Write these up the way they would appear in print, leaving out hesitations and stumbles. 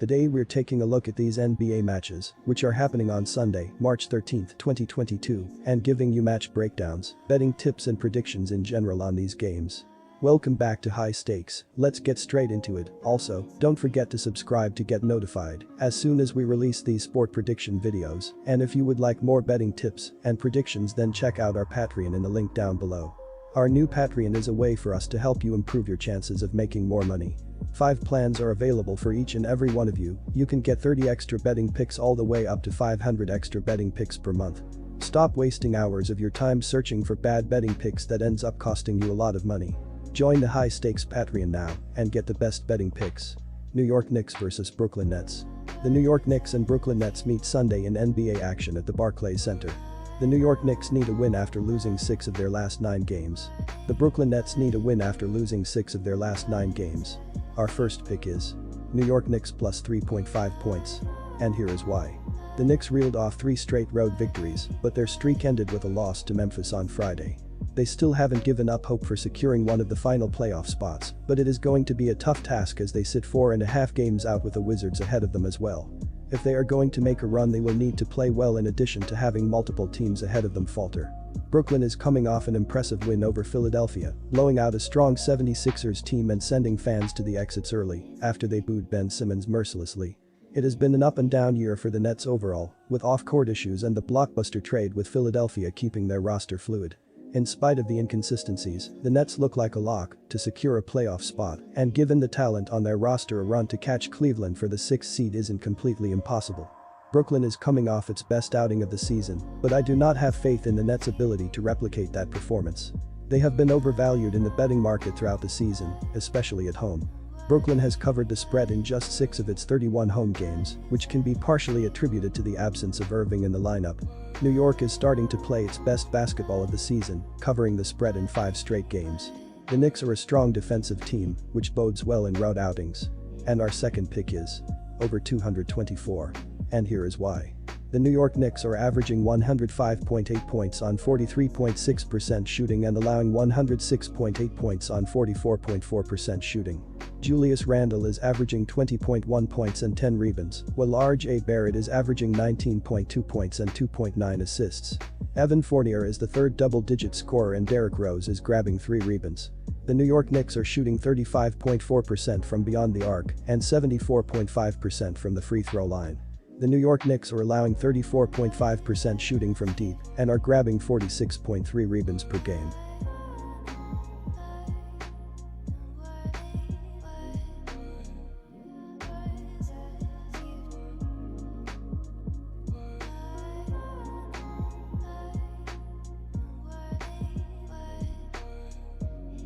Today we're taking a look at these NBA matches, which are happening on Sunday, March 13, 2022, and giving you match breakdowns, betting tips and predictions in general on these games. Welcome back to High Stakes, let's get straight into it. Also, don't forget to subscribe to get notified as soon as we release these sport prediction videos, and if you would like more betting tips and predictions, then check out our Patreon in the link down below. Our new Patreon is a way for us to help you improve your chances of making more money. 5 plans are available for each and every one of you. You can get 30 extra betting picks all the way up to 500 extra betting picks per month. Stop wasting hours of your time searching for bad betting picks that ends up costing you a lot of money. Join the High Stakes Patreon now and get the best betting picks. New York Knicks vs Brooklyn Nets. The New York Knicks and Brooklyn Nets meet Sunday in NBA action at the Barclays Center. The New York Knicks need a win after losing 6 of their last 9 games. The Brooklyn Nets need a win after losing 6 of their last 9 games. Our first pick is New York Knicks plus 3.5 points. And here is why. The Knicks reeled off 3 straight road victories, but their streak ended with a loss to Memphis on Friday. They still haven't given up hope for securing one of the final playoff spots, but it is going to be a tough task as they sit 4.5 games out with the Wizards ahead of them as well. If they are going to make a run, they will need to play well in addition to having multiple teams ahead of them falter. Brooklyn is coming off an impressive win over Philadelphia, blowing out a strong 76ers team and sending fans to the exits early after they booed Ben Simmons mercilessly. It has been an up and down year for the Nets overall, with off-court issues and the blockbuster trade with Philadelphia keeping their roster fluid. In spite of the inconsistencies, the Nets look like a lock to secure a playoff spot, and given the talent on their roster, a run to catch Cleveland for the 6th seed isn't completely impossible. Brooklyn is coming off its best outing of the season, but I do not have faith in the Nets' ability to replicate that performance. They have been overvalued in the betting market throughout the season, especially at home. Brooklyn has covered the spread in just 6 of its 31 home games, which can be partially attributed to the absence of Irving in the lineup. New York is starting to play its best basketball of the season, covering the spread in 5 straight games. The Knicks are a strong defensive team, which bodes well in road outings. And our second pick is over 224. And here is why. The New York Knicks are averaging 105.8 points on 43.6% shooting and allowing 106.8 points on 44.4% shooting. Julius Randle is averaging 20.1 points and 10 rebounds, while R.J. Barrett is averaging 19.2 points and 2.9 assists. Evan Fournier is the third double-digit scorer and Derrick Rose is grabbing 3 rebounds. The New York Knicks are shooting 35.4% from beyond the arc and 74.5% from the free throw line. The New York Knicks are allowing 34.5% shooting from deep and are grabbing 46.3 rebounds per game.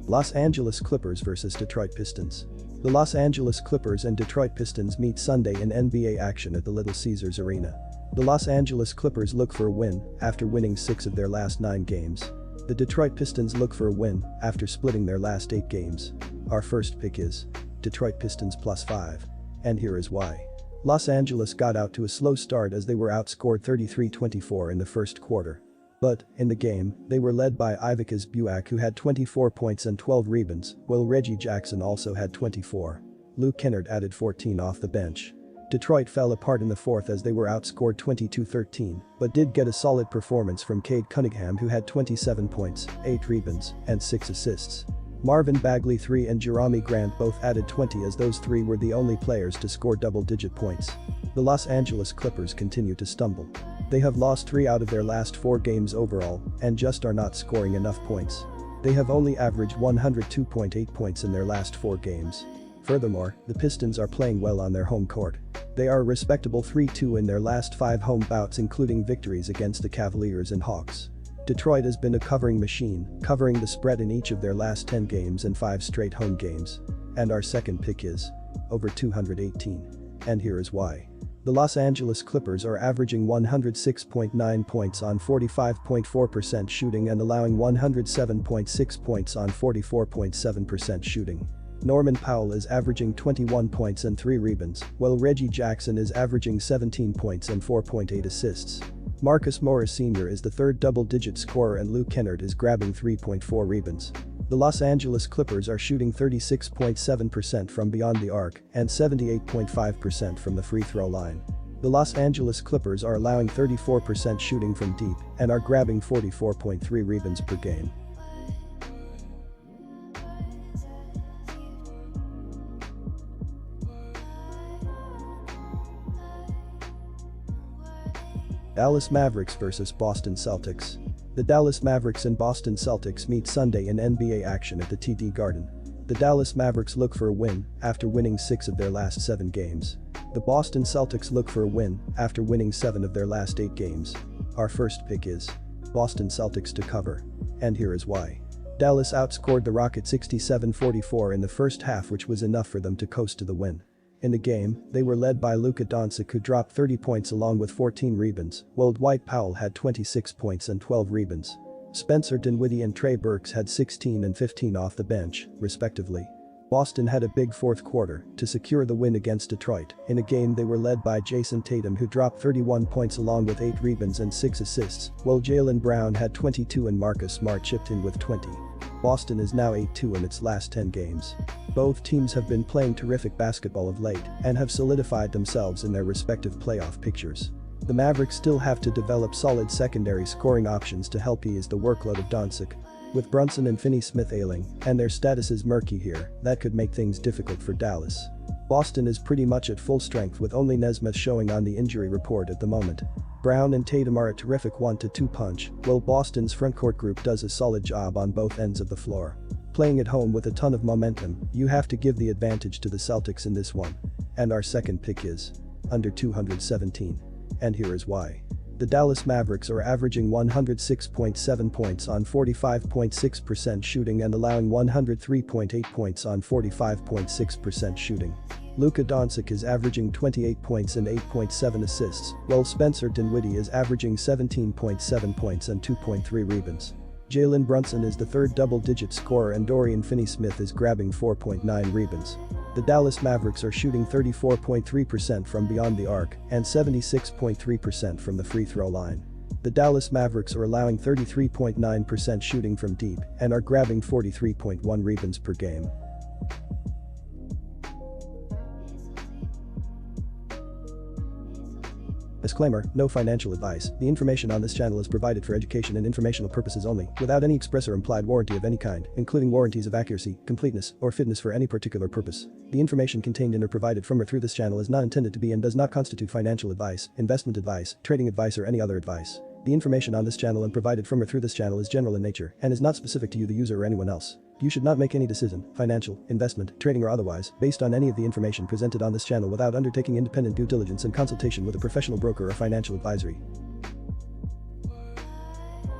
Los Angeles Clippers vs Detroit Pistons. The Los Angeles Clippers and Detroit Pistons meet Sunday in NBA action at the Little Caesars Arena. The Los Angeles Clippers look for a win after winning 6 of their last 9 games. The Detroit Pistons look for a win after splitting their last 8 games. Our first pick is Detroit Pistons plus 5. And here is why. Los Angeles got out to a slow start as they were outscored 33-24 in the first quarter. But, in the game, they were led by Ivica Zubac, who had 24 points and 12 rebounds, while Reggie Jackson also had 24. Luke Kennard added 14 off the bench. Detroit fell apart in the fourth as they were outscored 22-13, but did get a solid performance from Cade Cunningham, who had 27 points, 8 rebounds, and 6 assists. Marvin Bagley III and Jerami Grant both added 20 as those 3 were the only players to score double-digit points. The Los Angeles Clippers continue to stumble. They have lost 3 out of their last 4 games overall and just are not scoring enough points. They have only averaged 102.8 points in their last 4 games. Furthermore, the Pistons are playing well on their home court. They are a respectable 3-2 in their last 5 home bouts, including victories against the Cavaliers and Hawks. Detroit has been a covering machine, covering the spread in each of their last 10 games and 5 straight home games. And our second pick is over 218. And here is why. The Los Angeles Clippers are averaging 106.9 points on 45.4% shooting and allowing 107.6 points on 44.7% shooting. Norman Powell is averaging 21 points and 3 rebounds, while Reggie Jackson is averaging 17 points and 4.8 assists. Marcus Morris Sr. is the third double-digit scorer and Luke Kennard is grabbing 3.4 rebounds. The Los Angeles Clippers are shooting 36.7% from beyond the arc and 78.5% from the free throw line. The Los Angeles Clippers are allowing 34% shooting from deep and are grabbing 44.3 rebounds per game. Dallas Mavericks vs Boston Celtics. The Dallas Mavericks and Boston Celtics meet Sunday in NBA action at the TD Garden. The Dallas Mavericks look for a win after winning 6 of their last 7 games. The Boston Celtics look for a win after winning 7 of their last 8 games. Our first pick is Boston Celtics to cover. And here is why. Dallas outscored the Rockets 67-44 in the first half, which was enough for them to coast to the win. In the game, they were led by Luka Doncic, who dropped 30 points along with 14 rebounds, while Dwight Powell had 26 points and 12 rebounds. Spencer Dinwiddie and Trey Burks had 16 and 15 off the bench, respectively. Boston had a big fourth quarter to secure the win against Detroit. In a game they were led by Jason Tatum, who dropped 31 points along with 8 rebounds and 6 assists, while Jaylen Brown had 22 and Marcus Smart chipped in with 20. Boston is now 8-2 in its last 10 games. Both teams have been playing terrific basketball of late and have solidified themselves in their respective playoff pictures. The Mavericks still have to develop solid secondary scoring options to help ease the workload of Doncic. With Brunson and Finney-Smith ailing, and their status is murky here, that could make things difficult for Dallas. Boston is pretty much at full strength, with only Nesmith showing on the injury report at the moment. Brown and Tatum are a terrific 1-2 punch, while Boston's frontcourt group does a solid job on both ends of the floor. Playing at home with a ton of momentum, you have to give the advantage to the Celtics in this one. And our second pick is under 217. And here is why. The Dallas Mavericks are averaging 106.7 points on 45.6% shooting and allowing 103.8 points on 45.6% shooting. Luka Doncic is averaging 28 points and 8.7 assists, while Spencer Dinwiddie is averaging 17.7 points and 2.3 rebounds. Jalen Brunson is the third double-digit scorer and Dorian Finney-Smith is grabbing 4.9 rebounds. The Dallas Mavericks are shooting 34.3% from beyond the arc and 76.3% from the free throw line. The Dallas Mavericks are allowing 33.9% shooting from deep and are grabbing 43.1 rebounds per game. Disclaimer: no financial advice. The information on this channel is provided for education and informational purposes only, without any express or implied warranty of any kind, including warranties of accuracy, completeness, or fitness for any particular purpose. The information contained in or provided from or through this channel is not intended to be and does not constitute financial advice, investment advice, trading advice, or any other advice. The information on this channel and provided from or through this channel is general in nature and is not specific to you, the user, or anyone else. You should not make any decision, financial, investment, trading, or otherwise, based on any of the information presented on this channel without undertaking independent due diligence and consultation with a professional broker or financial advisory.